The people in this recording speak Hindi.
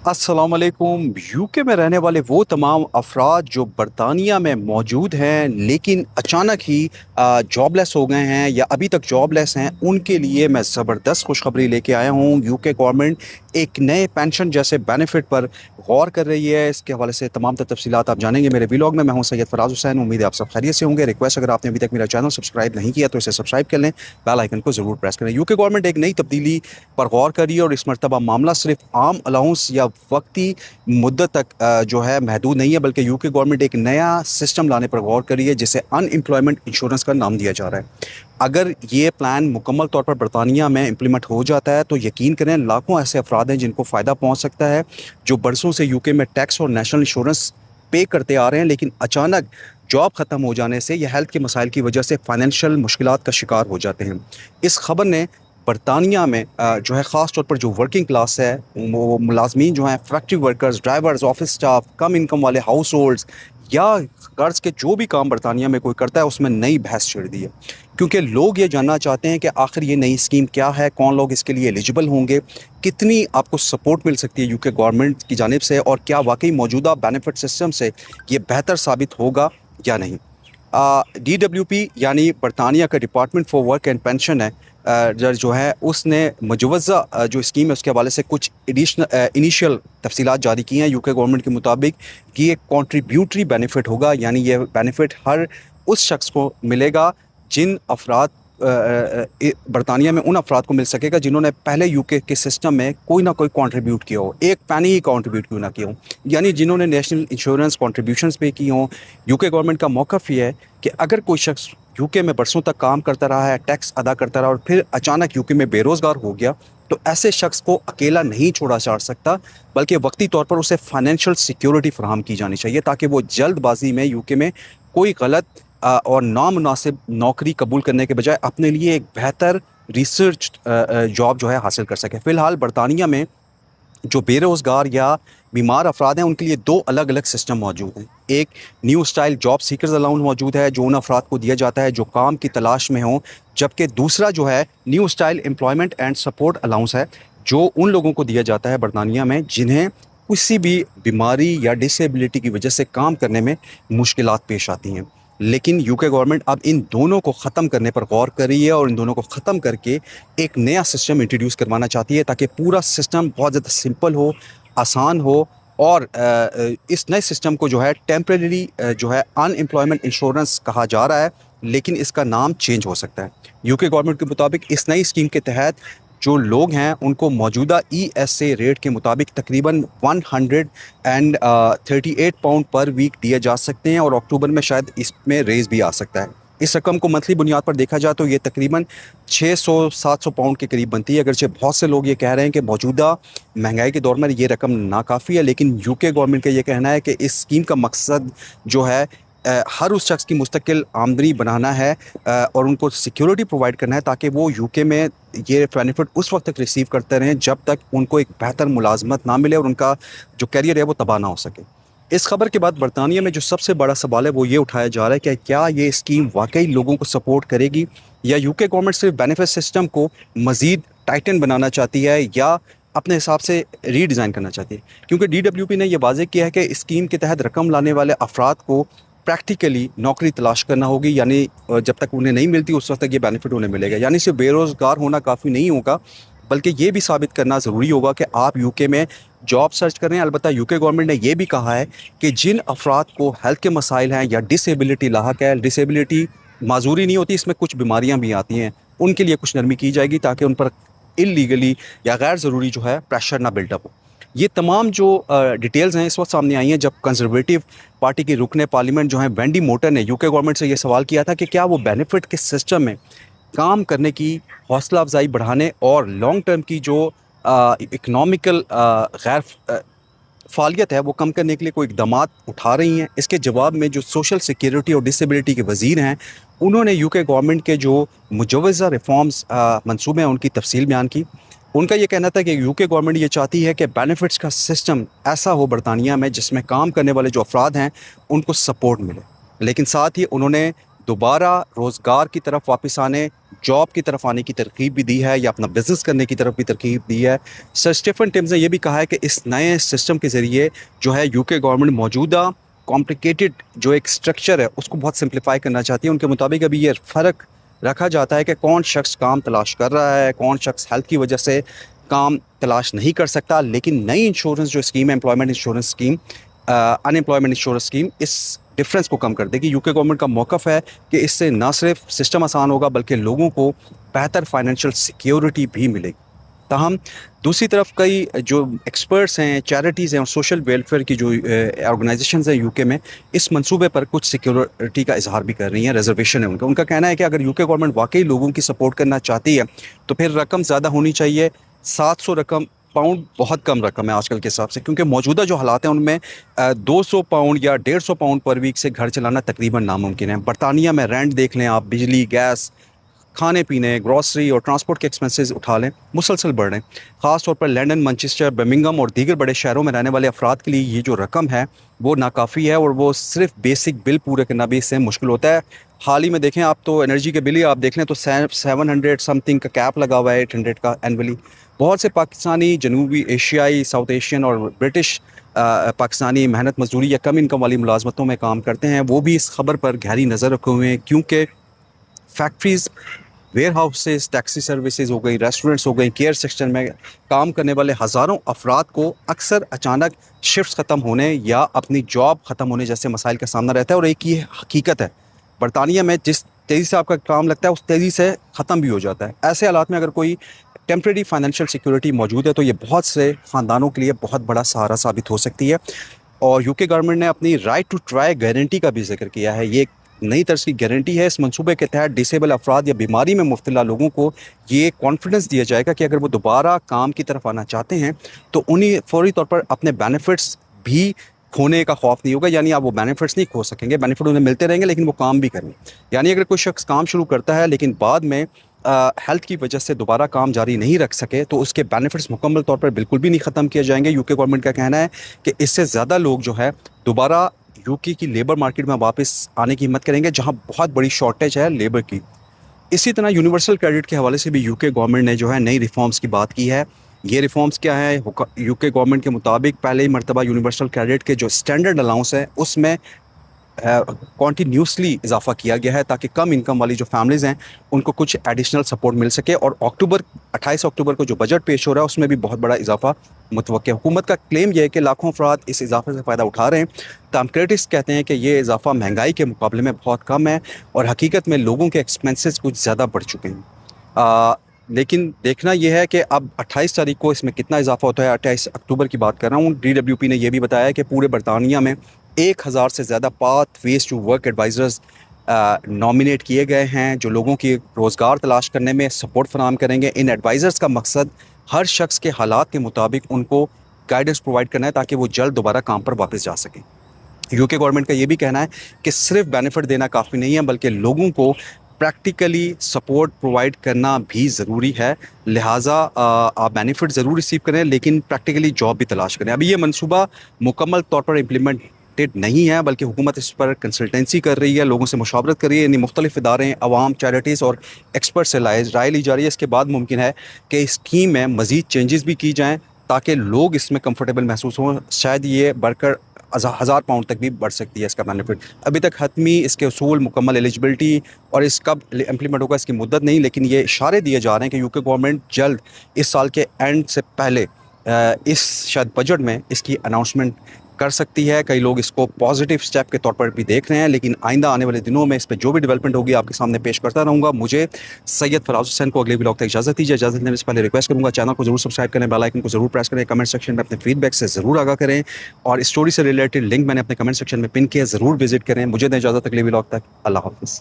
अस्सलाम वालेकुम। यूके में रहने वाले वो तमाम अफराद जो बरतानिया में मौजूद हैं लेकिन अचानक ही जॉबलेस हो गए हैं या अभी तक जॉबलेस हैं, उनके लिए मैं ज़बरदस्त खुशखबरी लेके आया हूँ। यूके गवर्नमेंट एक नए पेंशन जैसे बेनिफिट पर गौर कर रही है। इसके हवाले से तमाम तफसीलात आप जानेंगे मेरे व्लॉग में। मैं हूँ सैयद फराज हुसैन। उम्मीद है आप सब खैरियत से होंगे। रिक्वेस्ट, अगर आपने अभी तक मेरा चैनल सब्सक्राइब नहीं किया तो इसे सब्सक्राइब कर लें, बेल आइकन को ज़रूर प्रेस करें। यूके गवर्नमेंट एक नई तब्दीली पर गौर कर रही है और इस मरतबा मामला सिर्फ आम अलाउंस या वक्ती मुद्दत तक जो है महदूद नहीं है, बल्कि यूके गवर्नमेंट एक नया सिस्टम लाने पर गौर कर रही है जिसे अनएम्प्लॉयमेंट इंश्योरेंस का नाम दिया जा रहा है। अगर ये प्लान मुकम्मल तौर पर बरतानिया में इम्प्लीमेंट हो जाता है तो यकीन करें लाखों ऐसे अफराद हैं जिनको फ़ायदा पहुंच सकता है, जो बरसों से यूके में टैक्स और नेशनल इंश्योरेंस पे करते आ रहे हैं, लेकिन अचानक जॉब ख़त्म हो जाने से या हेल्थ के मसाइल की वजह से फाइनेंशियल मुश्किलात का शिकार हो जाते हैं। इस खबर ने बरतानिया में जो है ख़ास तौर पर जो वर्किंग क्लास है, वो मुलाजमीन जो हैं, factory workers, drivers, office staff, कम इनकम वाले हाउस होल्ड्स या कर्ज के जो भी काम बरतानिया में कोई करता है, उसमें नई बहस छिड़ दी है। क्योंकि लोग ये जानना चाहते हैं कि आखिर ये नई स्कीम क्या है, कौन लोग इसके लिए एलिजिबल होंगे, कितनी आपको सपोर्ट मिल सकती है यूके गवर्नमेंट की जानिब से, और क्या वाकई मौजूदा बेनिफिट सिस्टम से ये बेहतर साबित होगा या नहीं। DWP यानी बरतानिया का department for work and pension है, जो है उसने मुजवज़ा जो स्कीम है उसके हवाले से कुछ एडिशनल इनिशियल तफसीलात जारी की हैं। यूके गवर्नमेंट के मुताबिक कि एक कॉन्ट्रीब्यूटरी बेनिफिट होगा, यानी ये बेनिफिट हर उस शख्स को मिलेगा जिन अफराद बरतानिया में उन अफराद को मिल सकेगा जिन्होंने पहले यूके के सिस्टम में कोई ना कोई कंट्रीब्यूट किया हो, एक पैनी ही कंट्रीब्यूट क्यों ना किया हो, यानी जिन्होंने नेशनल इंश्योरेंस कंट्रीब्यूशंस पे की हों। यूके गवर्नमेंट का मौक़िफ़ ये है कि अगर कोई शख्स यूके में बरसों तक काम करता रहा है, टैक्स अदा करता रहा और फिर अचानक यूके में बेरोज़गार हो गया, तो ऐसे शख्स को अकेला नहीं छोड़ा जा सकता, बल्कि वक्ती तौर पर उसे फाइनेंशियल सिक्योरिटी फराहम की जानी चाहिए ताकि वो जल्दबाजी में यूके में कोई गलत और नामुनासिब नौकरी कबूल करने के बजाय अपने लिए एक बेहतर रिसर्च जॉब जो है हासिल कर सके। फ़िलहाल बरतानिया में जो बेरोज़गार या बीमार अफराद हैं उनके लिए दो अलग अलग सिस्टम मौजूद हैं। एक new style job seekers allowance मौजूद है जो उन अफराद को दिया जाता है जो काम की तलाश में हों, जबकि दूसरा जो है new style employment and support allowance है जो उन लोगों को दिया जाता है बरतानिया में जिन्हें किसी भी बीमारी या डिसेबिलिटी की वजह से काम करने में मुश्किलात पेश आती हैं। लेकिन यूके गवर्नमेंट अब इन दोनों को ख़त्म करने पर गौर कर रही है और इन दोनों को ख़त्म करके एक नया सिस्टम इंट्रोड्यूस करवाना चाहती है ताकि पूरा सिस्टम बहुत ज़्यादा सिंपल हो, आसान हो, और इस नए सिस्टम को जो है टेम्परेरी जो है अनएम्प्लॉयमेंट इंश्योरेंस कहा जा रहा है, लेकिन इसका नाम चेंज हो सकता है। यूके गवर्नमेंट के मुताबिक इस नई स्कीम के तहत जो लोग हैं उनको मौजूदा ESA रेट के मुताबिक तकरीबन 138 पाउंड पर वीक दिए जा सकते हैं और अक्टूबर में शायद इसमें रेज़ भी आ सकता है। इस रकम को मंथली बुनियाद पर देखा जाए तो ये तकरीबन 600-700 पाउंड के करीब बनती है। अगरचे बहुत से लोग ये कह रहे हैं कि मौजूदा महंगाई के दौर में ये रकम नाकाफ़ी है, लेकिन यूके गवर्नमेंट का ये कहना है कि इस स्कीम का मकसद जो है हर उस शख्स की मुस्तकिल आमदनी बनाना है और उनको सिक्योरिटी प्रोवाइड करना है ताकि वो यूके में ये बेनिफिट उस वक्त तक रिसीव करते रहें जब तक उनको एक बेहतर मुलाजमत ना मिले और उनका जो कैरियर है वो तबाह ना हो सके। इस खबर के बाद बरतानिया में जो सबसे बड़ा सवाल है वो ये उठाया जा रहा है कि क्या ये स्कीम वाकई लोगों को सपोर्ट करेगी या यूके गवर्नमेंट सिर्फ बेनिफिट सिस्टम को मज़ीद टाइटन बनाना चाहती है या अपने हिसाब से रीडिज़ाइन करना चाहती है। क्योंकि DWP ने यह वाज़ेह किया है कि स्कीम के तहत रकम लाने वाले अफराद को प्रैक्टिकली नौकरी तलाश करना होगी, यानी जब तक उन्हें नहीं मिलती उस वक्त तक ये बेनिफिट उन्हें मिलेगा। यानी सिर्फ बेरोज़गार होना काफ़ी नहीं होगा, बल्कि ये भी साबित करना ज़रूरी होगा कि आप यूके में जॉब सर्च कर रहे हैं। अलबत्ता यूके गवर्नमेंट ने यह भी कहा है कि जिन अफराद को हेल्थ के मसाइल हैं या डिसेबिलिटी लाहक है, डिसेबिलिटी माजूरी नहीं होती, इसमें कुछ बीमारियाँ भी आती हैं, उनके लिए कुछ नरमी की जाएगी ताकि उन पर इलीगली या गैर ज़रूरी जो है प्रेशर ना बिल्डअप हो। ये तमाम जो डिटेल्स हैं इस वक्त सामने आई हैं जब कंजर्वेटिव पार्टी की रुकने पार्लियामेंट जो है वेंडी मोटर ने यूके गवर्नमेंट से ये सवाल किया था कि क्या वो बेनिफिट के सिस्टम में काम करने की हौसला अफजाई बढ़ाने और लॉन्ग टर्म की जो इकनॉमिकल गैर फ़ालियत है वो कम करने के लिए कोई इक़दाम उठा रही हैं। इसके जवाब में जो सोशल सिक्योरिटी और डिसेबिलिटी के वज़ीर हैं उन्होंने यूके गवर्नमेंट के जो मुजवज़ा रिफॉर्म्स मंसूबे हैं उनकी तफसील बयान की। उनका ये कहना था कि यूके गवर्नमेंट ये चाहती है कि बेनिफिट्स का सिस्टम ऐसा हो बरतानिया में जिसमें काम करने वाले जो अफराद हैं उनको सपोर्ट मिले, लेकिन साथ ही उन्होंने दोबारा रोज़गार की तरफ वापस आने, जॉब की तरफ आने की तरकीब भी दी है या अपना बिजनेस करने की तरफ भी तरकीब दी है। सर स्टीफन टिम्स ने यह भी कहा है कि इस नए सिस्टम के ज़रिए जो है यूके गवर्नमेंट मौजूदा कॉम्प्लिकेटेड जो एक स्ट्रक्चर है उसको बहुत सिंप्लीफाई करना चाहती है। उनके मुताबिक अभी ये फ़र्क रखा जाता है कि कौन शख्स काम तलाश कर रहा है, कौन शख्स हेल्थ की वजह से काम तलाश नहीं कर सकता। लेकिन नई इंश्योरेंस जो स्कीम है, employment insurance scheme, unemployment insurance scheme, इस डिफरेंस को कम कर देगी। यूके गवर्नमेंट का मौक़िफ़ है कि इससे ना सिर्फ सिस्टम आसान होगा बल्कि लोगों को बेहतर फाइनेंशियल सिक्योरिटी भी मिलेगी। ताहम दूसरी तरफ कई जो एक्सपर्ट्स हैं, चैरिटीज़ हैं और सोशल वेलफेयर की जो ऑर्गेनाइजेशंस हैं यूके में, इस मंसूबे पर कुछ सिक्योरिटी का इजहार भी कर रही हैं। रिजर्वेशन है उनका। उनका कहना है कि अगर यूके गवर्नमेंट वाकई लोगों की सपोर्ट करना चाहती है तो फिर रकम ज़्यादा होनी चाहिए। 700 रकम पाउंड बहुत कम रकम है आजकल के हिसाब से, क्योंकि मौजूदा जो हालात हैं उनमें 200 पाउंड या 150 पाउंड पर वीक से घर चलाना तकरीबन नामुमकिन है। बरतानिया में रेंट देख लें आप, बिजली, गैस, खाने पीने, ग्रॉसरी और ट्रांसपोर्ट के एक्सपेंसेस उठा लें, मुसलसल बढ़ रहे हैं। ख़ास तौर पर लंदन, मैनचेस्टर, बर्मिंघम और दीगर बड़े शहरों में रहने वाले अफराद के लिए ये जो रकम है वो नाकाफ़ी है और वो सिर्फ बेसिक बिल पूरे करना भी इससे मुश्किल होता है। हाल ही में देखें आप तो एनर्जी के बिल ही आप देख लें तो 700 समथिंग का कैप लगा हुआ है, 800 का एनअली। बहुत से पाकिस्तानी, जनूबी एशियाई, साउथ एशियन और ब्रिटिश पाकिस्तानी मेहनत मजदूरी या कम इनकम वाली मुलाजमतों में काम करते हैं, वो भी इस खबर पर गहरी नज़र रखे हुए हैं, क्योंकि factories, warehouses, taxi services हो गई, रेस्टोरेंट्स हो गई, केयर सेक्शन में काम करने वाले हज़ारों अफराद को अक्सर अचानक शिफ्ट्स ख़त्म होने या अपनी जॉब ख़त्म होने जैसे मसाइल का सामना रहता है। और एक ये हकीकत है, बरतानिया में जिस तेज़ी से आपका काम लगता है उस तेज़ी से ख़त्म भी हो जाता है। ऐसे हालात में अगर कोई टेम्प्रेरी फाइनेंशियल सिक्योरिटी मौजूद है तो ये बहुत से ख़ानदानों के लिए बहुत बड़ा सहारा साबित हो सकती है। और यूके गवर्नमेंट ने अपनी राइट टू ट्राई गारंटी का भी जिक्र किया है। ये एक नई तर्ज की गारंटी है। इस मंसूबे के तहत डिसेबल अफराद या बीमारी में मुब्तला लोगों को ये कॉन्फिडेंस दिया जाएगा कि अगर वो दोबारा काम की तरफ आना चाहते हैं तो उन्हें फ़ौरी तौर पर अपने बेनिफिट्स भी खोने का खौफ नहीं होगा। यानी आप वो बेनिफिट्स नहीं खो सकेंगे, बेनिफिट उन्हें मिलते रहेंगे लेकिन वो काम भी करेंगे। यानी अगर कोई शख्स काम शुरू करता है लेकिन बाद में हेल्थ की वजह से दोबारा काम जारी नहीं रख सके तो उसके बेनिफिट्स मुकम्मल तौर पर बिल्कुल भी नहीं ख़त्म किए जाएंगे। यूके गवर्नमेंट का कहना है कि इससे ज़्यादा लोग जो है दोबारा यूके की लेबर मार्केट में वापस आने की हिम्मत करेंगे, जहां बहुत बड़ी शॉर्टेज है लेबर की। इसी तरह यूनिवर्सल क्रेडिट के हवाले से भी यूके गवर्नमेंट ने जो है नई रिफॉर्म्स की बात की है। ये रिफॉर्म्स क्या है? यूके गवर्नमेंट के मुताबिक पहले ही मरतबा यूनिवर्सल क्रेडिट के जो स्टैंडर्ड अलाउंस है उसमें कॉन्टीन्यूसली इजाफा किया गया है ताकि कम इनकम वाली जो फैमिलीज़ हैं उनको कुछ एडिशनल सपोर्ट मिल सके। और 28 अक्टूबर को जो बजट पेश हो रहा है उसमें भी बहुत बड़ा इजाफा मुतवक्किल है। हुकूमत का क्लेम यह है कि लाखों अफराद इस इजाफे से फ़ायदा उठा रहे हैं। तमाम क्रिटिक्स कहते हैं कि ये इजाफा महंगाई के मुकाबले में बहुत कम है और हकीकत में लोगों के एक्सपेंसेस कुछ ज़्यादा बढ़ चुके हैं। लेकिन देखना यह है कि अब 28 तारीख को इसमें कितना इजाफा होता है। 28 अक्टूबर की बात कर रहा हूँ। DWP ने यह भी बताया कि पूरे बरतानिया में 1000 से ज़्यादा pathways to work advisors nominate किए गए हैं जो लोगों की रोज़गार तलाश करने में सपोर्ट फराहम करेंगे। इन एडवाइज़र्स का मकसद हर शख्स के हालात के मुताबिक उनको गाइडेंस प्रोवाइड करना है ताकि वो जल्द दोबारा काम पर वापस जा सकें। यूके गवर्नमेंट का ये भी कहना है कि सिर्फ बेनिफिट देना काफ़ी नहीं है बल्कि लोगों को प्रैक्टिकली सपोर्ट प्रोवाइड करना भी ज़रूरी है। लिहाजा आप बेनिफिट ज़रूर रिसीव करें लेकिन प्रैक्टिकली जॉब भी तलाश करें। अभी ये मंसूबा मुकम्मल तौर पर इम्प्लीमेंटेड नहीं है बल्कि हुकूमत इस पर कंसल्टेंसी कर रही है, लोगों से मशावरत कर रही है। यानी मुख्तलिफ इदारे, अवाम, चैरिटीज़ और एक्सपर्ट से राय ली जा रही है। इसके बाद मुमकिन है कि इस स्कीम में मज़ीद चेंजेस भी की जाएँ ताकि लोग इसमें कंफर्टेबल महसूस हों। शायद ये बढ़कर 1000 पाउंड तक भी बढ़ सकती है इसका बेनिफिट। अभी तक हतमी इसके उसूल, मुकम्मल एलिजिबिलिटी और इस कब इम्प्लीमेंट होगा इसकी मुद्दत नहीं, लेकिन ये इशारे दिए जा रहे हैं कि यूके गवर्नमेंट जल्द इस साल के एंड से पहले इस शायद बजट में इसकी अनाउंसमेंट कर सकती है। कई लोग इसको पॉजिटिव स्टेप के तौर पर भी देख रहे हैं, लेकिन आइंदा आने वाले दिनों में इस पर जो भी डेवलपमेंट होगी आपके सामने पेश करता रहूँगा। मुझे सैयद फराज हुसैन को अगले व्लॉग तक इजाज़त दीजिए। इजाज़त लेने से पहले रिक्वेस्ट करूँगा चैनल को जरूर सब्सक्राइब करें, बेल आइकन को जरूर प्रेस करें, कमेंट सेक्शन में अपने फीडबैक से ज़रूर आगाह करें और स्टोरी से रिलेटेड लिंक मैंने अपने कमेंट सेक्शन में पिन किया, ज़रूर विजिट करें। मुझे दें इजाज़त, अगले व्लॉग तक। अल्लाह हाफ़िज़।